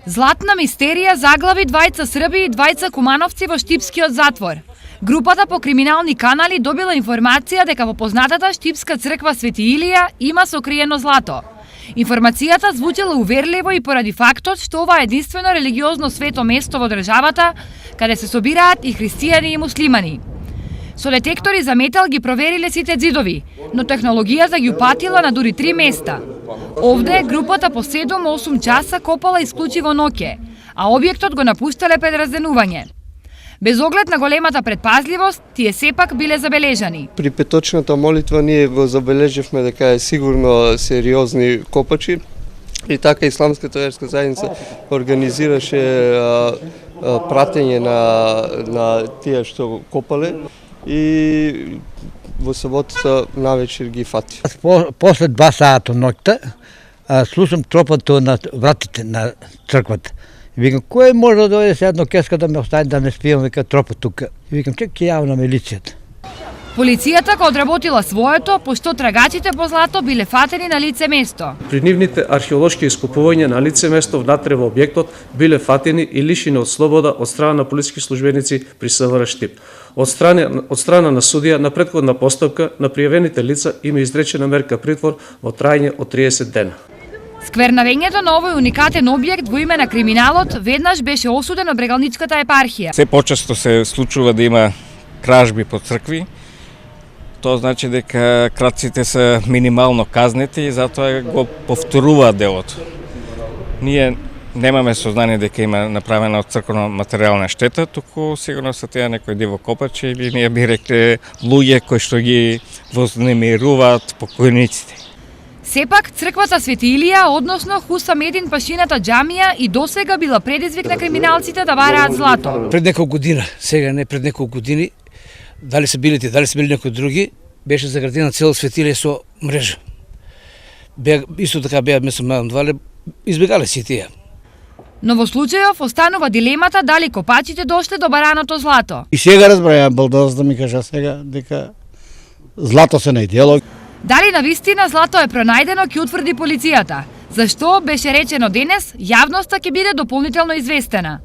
Златна мистерија заглави двајца Срби и двајца кумановци во Штипскиот затвор. Групата по криминални канали добила информација дека во познатата Штипска црква Свети Илија има сокриено злато. Информацијата звучела уверливо и поради фактот што ова е единствено религиозно свето место во државата каде се собираат и христијани и муслимани. Со детектори за метал ги провериле сите ѕидови, но технологијата ги упатила на дури 3 места. Овде групата по 7-8 часа копала исклучиво ноќе, а објектот го напуштале пред разденување. Без оглед на големата предпазливост, тие сепак биле забележани. При петочната молитва ние го забележивме дека е сигурно сериозни копачи и така исламската верска заедница организираше пратење на тие што копале и во саботата навечер ги фати. После 2 сата ноќта слушам тропото на вратите на црквата. Викам, кој може да дојде сега едно кеска да ме остави да не спијам, вика тропа тука. Викам, ќе јавам на милицијата. Полицијата го одработила своето, пошто трагачите по злато биле фатени на лице место. При нивните археолошки искупувања на лице место внатре во објектот биле фатени и лишени од слобода од страна на полициски службеници при СВР Штип. Од страна на судија на претходна постапка на пријавените лица има изречена мерка притвор во трајање од 30 дена. Сквернавењето на овој уникатен објект во име на криминалот веднаш беше осуден од Брегалничката епархија. Се почесто се случува да има кражби по цркви. Тоа значи дека крадците се минимално казнети и затоа го повторуваат делото. Ние немаме сознание дека има направена од црковно материјална штета, туку сигурно се тие некои дивокопачи или ние би рекле луѓе кои што ги вознемируваат покојниците. Сепак, црквата Свети Илија, односно Хусам Един Пашината џамија и досега била предизвик на криминалците да вараат злато. Пред неколку година, сега не пред неколку години, дали се били ти, дали се били некои други, беше заградена цела Свети Илија со мрежа. Исто така беа место двале, избегале си тие. Но во случајов останува дилемата дали копачите дошле до бараното злато. И сега разбраја Балдоз да ми кажа сега дека злато се најдело. Дали навистина злато е пронајдено, ќе утврди полицијата. Зашто беше речено денес, јавноста ќе биде дополнително известена.